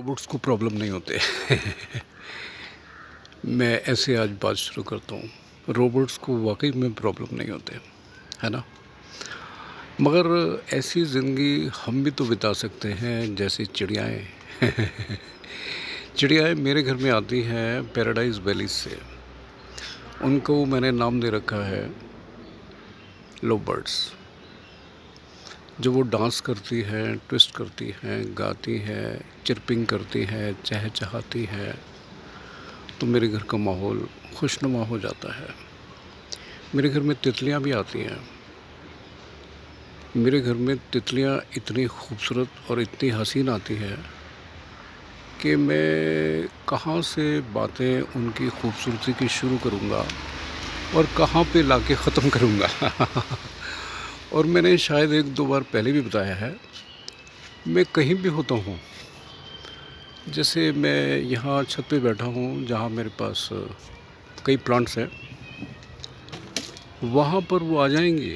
Robots को problem नहीं होते। मैं ऐसे आज बात शुरू करता हूँ। रोबोट्स को वाकई में प्रॉब्लम नहीं होते, है ना? मगर ऐसी ज़िंदगी हम भी तो बिता सकते हैं जैसे चिड़ियाएँ। चिड़ियाएँ मेरे घर में आती हैं पैराडाइज़ वैली से। उनको मैंने नाम दे रखा है लव बर्ड्स। जब वो डांस करती हैं, ट्विस्ट करती हैं, गाती हैं, चिर्पिंग करती हैं, चहचहाती हैं, तो मेरे घर का माहौल खुशनुमा हो जाता है। मेरे घर में तितलियाँ भी आती हैं। मेरे घर में तितलियाँ इतनी खूबसूरत और इतनी हसीन आती हैं कि मैं कहाँ से बातें उनकी खूबसूरती की शुरू करूँगा और कहाँ पे लाके ख़त्म करूँगा। और मैंने शायद 1-2 बार पहले भी बताया है, मैं कहीं भी होता हूँ, जैसे मैं यहाँ छत पे बैठा हूँ जहाँ मेरे पास कई प्लांट्स हैं, वहाँ पर वो आ जाएंगी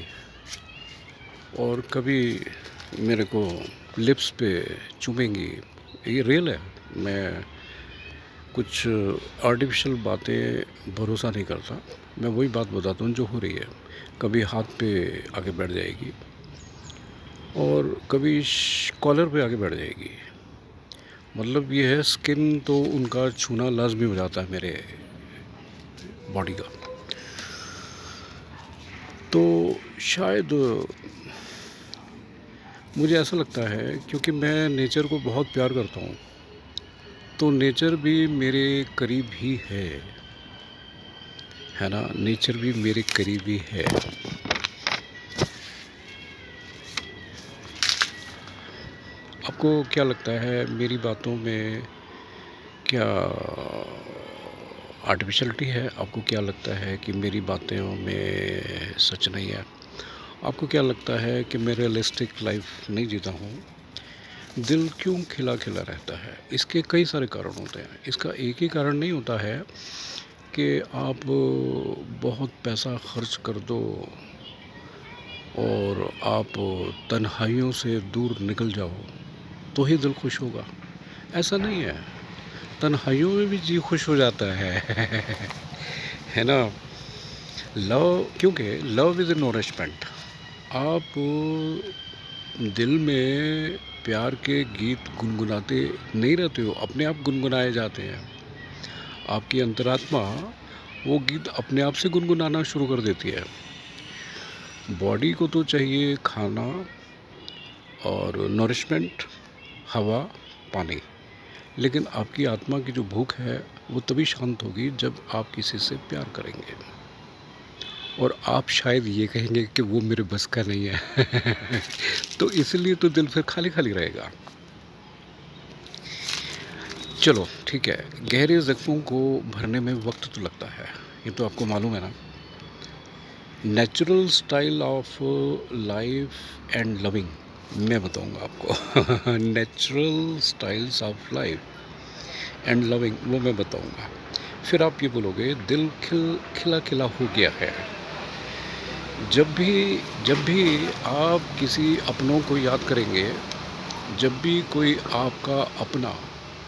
और कभी मेरे को लिप्स पे चूमेंगी। ये रियल है। मैं कुछ आर्टिफिशियल बातें भरोसा नहीं करता। मैं वही बात बताता हूँ जो हो रही है। कभी हाथ पे आके बैठ जाएगी और कभी कॉलर पे आके बैठ जाएगी। मतलब ये है, स्किन तो उनका छूना लाजमी हो जाता है मेरे बॉडी का। तो शायद मुझे ऐसा लगता है, क्योंकि मैं नेचर को बहुत प्यार करता हूँ, तो नेचर भी मेरे करीब ही है ना? नेचर भी मेरे करीब ही है। आपको क्या लगता है मेरी बातों में क्या आर्टिफिशलिटी है? आपको क्या लगता है कि मेरी बातों में सच नहीं है? आपको क्या लगता है कि मैं रियलिस्टिक लाइफ नहीं जीता हूँ? दिल क्यों खिला खिला रहता है? इसके कई सारे कारण होते हैं। इसका एक ही कारण नहीं होता है कि आप बहुत पैसा खर्च कर दो और आप तन्हाइयों से दूर निकल जाओ तो ही दिल खुश होगा। ऐसा नहीं है। तन्हाइयों में भी जी खुश हो जाता है। है ना? लव, क्योंकि लव इज़ ए नोरिशमेंट। आप दिल में प्यार के गीत गुनगुनाते नहीं रहते हो, अपने आप गुनगुनाए जाते हैं। आपकी अंतरात्मा वो गीत अपने आप से गुनगुनाना शुरू कर देती है। बॉडी को तो चाहिए खाना और नरिशमेंट, हवा, पानी, लेकिन आपकी आत्मा की जो भूख है वो तभी शांत होगी जब आप किसी से प्यार करेंगे। और आप शायद ये कहेंगे कि वो मेरे बस का नहीं है। तो इसलिए तो दिल फिर खाली खाली रहेगा। चलो ठीक है, गहरे जख्मों को भरने में वक्त तो लगता है, ये तो आपको मालूम है ना? Natural style of life and loving मैं बताऊंगा आपको। Natural styles of life and loving वो मैं बताऊंगा। फिर आप ये बोलोगे दिल खिला खिला हो गया है। जब भी आप किसी अपनों को याद करेंगे, जब भी कोई आपका अपना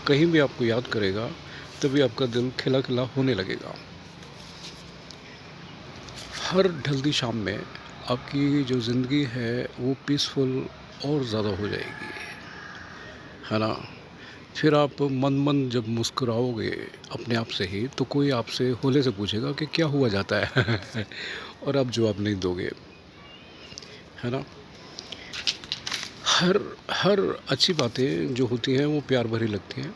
कहीं भी आपको याद करेगा, तभी आपका दिल खिला खिला होने लगेगा। हर ढलती शाम में आपकी जो ज़िंदगी है वो पीसफुल और ज़्यादा हो जाएगी, है ना? फिर आप मन मन जब मुस्कुराओगे अपने आप से ही, तो कोई आपसे होले से पूछेगा कि क्या हुआ जाता है। और आप जवाब नहीं दोगे, है ना? हर हर अच्छी बातें जो होती हैं वो प्यार भरी लगती हैं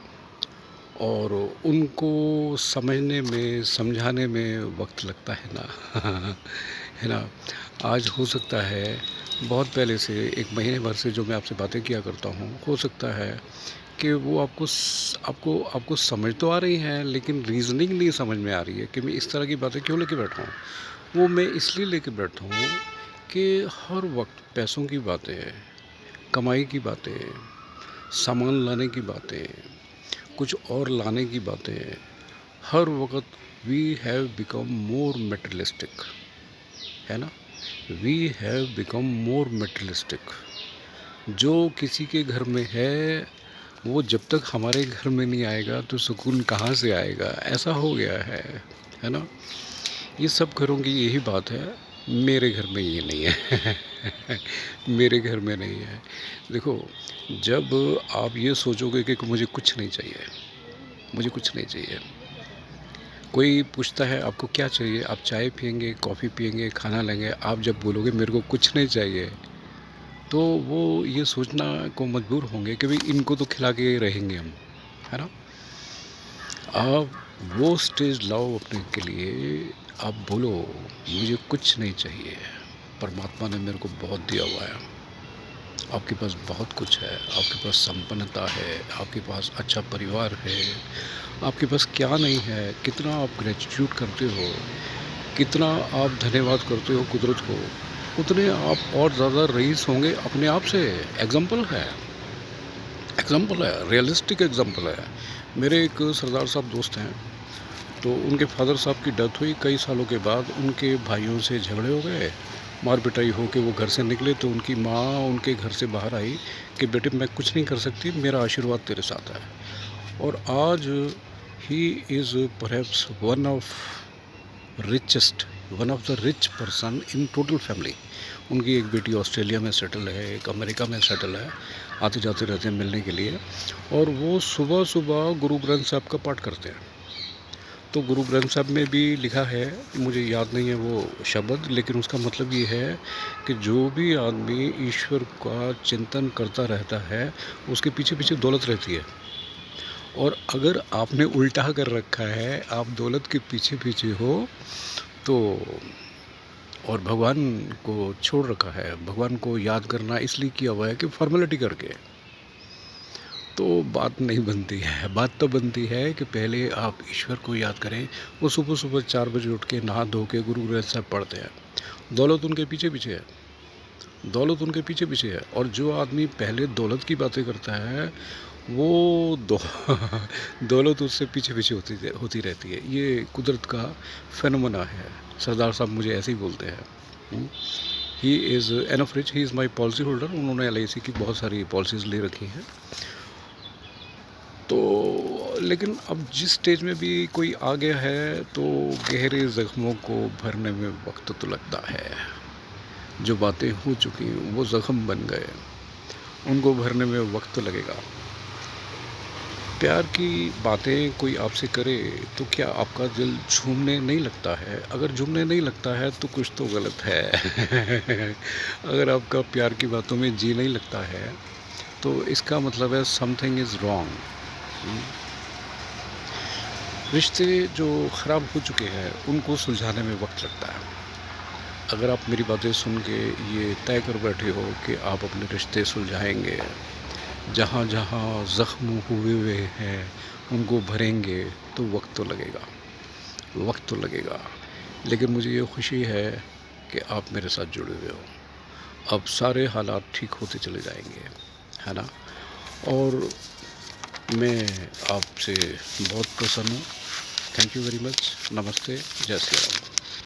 और उनको समझने में, समझाने में वक्त लगता है ना। है ना? आज हो सकता है, बहुत पहले से 1 महीने भर से जो मैं आपसे बातें किया करता हूँ, हो सकता है कि वो आपको समझ तो आ रही हैं, लेकिन रीज़निंग नहीं समझ में आ रही है कि मैं इस तरह की बातें क्यों लेके बैठा हूँ। वो मैं इसलिए लेके बैठा हूँ कि हर वक्त पैसों की बातें, कमाई की बातें, सामान लाने की बातें, कुछ और लाने की बातें, हर वक्त we have become more materialistic, है ना? We have become more materialistic. जो किसी के घर में है वो जब तक हमारे घर में नहीं आएगा तो सुकून कहाँ से आएगा, ऐसा हो गया है ना? ये सब घरों की यही बात है, मेरे घर में ये नहीं है। मेरे घर में नहीं है। देखो, जब आप ये सोचोगे कि मुझे कुछ नहीं चाहिए, मुझे कुछ नहीं चाहिए, कोई पूछता है आपको क्या चाहिए, आप चाय पिएंगे, कॉफ़ी पिएंगे, खाना लेंगे, आप जब बोलोगे मेरे को कुछ नहीं चाहिए, तो वो ये सोचना को मजबूर होंगे कि भाई इनको तो खिला के रहेंगे हम, है ना? आप वो स्टेज लाओ अपने के लिए, आप बोलो मुझे कुछ नहीं चाहिए, परमात्मा ने मेरे को बहुत दिया हुआ है, आपके पास बहुत कुछ है, आपके पास संपन्नता है, आपके पास अच्छा परिवार है, आपके पास क्या नहीं है, कितना आप ग्रेटिट्यूड करते हो, कितना आप धन्यवाद करते हो कुदरत को, उतने आप और ज़्यादा रईस होंगे अपने आप से। एग्जाम्पल है, एग्जाम्पल है, रियलिस्टिक एग्जाम्पल है। मेरे एक सरदार साहब दोस्त हैं, तो उनके फादर साहब की डेथ हुई, कई सालों के बाद उनके भाइयों से झगड़े हो गए, मार पिटाई हो के वो घर से निकले, तो उनकी माँ उनके घर से बाहर आई कि बेटे मैं कुछ नहीं कर सकती, मेरा आशीर्वाद तेरे साथ है। और आज he is perhaps richest one of the rich person in total family. उनकी एक बेटी ऑस्ट्रेलिया में सेटल है, एक अमेरिका में सेटल है, आते जाते रहते हैं मिलने के लिए। और वो सुबह सुबह गुरु ग्रंथ साहब का पाठ करते हैं। तो गुरु ग्रंथ साहब में भी लिखा है, मुझे याद नहीं है वो शब्द, लेकिन उसका मतलब ये है कि जो भी आदमी ईश्वर का चिंतन करता रहता है, उसके पीछे पीछे दौलत रहती है। और अगर आपने उल्टा कर रखा है, आप दौलत के पीछे पीछे हो, तो और भगवान को छोड़ रखा है, भगवान को याद करना इसलिए किया हुआ है कि फॉर्मेलिटी करके, तो बात नहीं बनती है। बात तो बनती है कि पहले आप ईश्वर को याद करें। वो सुबह सुबह 4 बजे उठ के नहा धो के गुरु ग्रंथ साहब पढ़ते हैं। दौलत उनके पीछे पीछे है, दौलत उनके पीछे पीछे है। और जो आदमी पहले दौलत की बातें करता है, वो दौ दौलत उससे पीछे पीछे होती रहती है। ये कुदरत का फेनोमेना है। सरदार साहब मुझे ऐसे ही बोलते हैं। He is enough rich, he is my policy holder. उन्होंने LIC की बहुत सारी पॉलिसीज़ ले रखी हैं। तो लेकिन अब जिस स्टेज में भी कोई आ गया है, तो गहरे ज़ख्मों को भरने में वक्त तो लगता है। जो बातें हो चुकी वो ज़ख्म बन गए, उनको भरने में वक्त तो लगेगा। प्यार की बातें कोई आपसे करे तो क्या आपका दिल झूमने नहीं लगता है? अगर झूमने नहीं लगता है तो कुछ तो गलत है। अगर आपका प्यार की बातों में जी नहीं लगता है, तो इसका मतलब है समथिंग इज़ रॉन्ग। रिश्ते जो ख़राब हो चुके हैं, उनको सुलझाने में वक्त लगता है। अगर आप मेरी बातें सुन के ये तय कर बैठे हो कि आप अपने रिश्ते सुलझाएंगे, जहाँ जहाँ ज़ख्म हुए हुए हैं उनको भरेंगे, तो वक्त तो लगेगा, वक्त तो लगेगा। लेकिन मुझे ये खुशी है कि आप मेरे साथ जुड़े हुए हो। अब सारे हालात ठीक होते चले जाएंगे, है ना? और मैं आपसे बहुत प्रसन्न हूँ। Thank you very much. नमस्ते, जय श्री राम।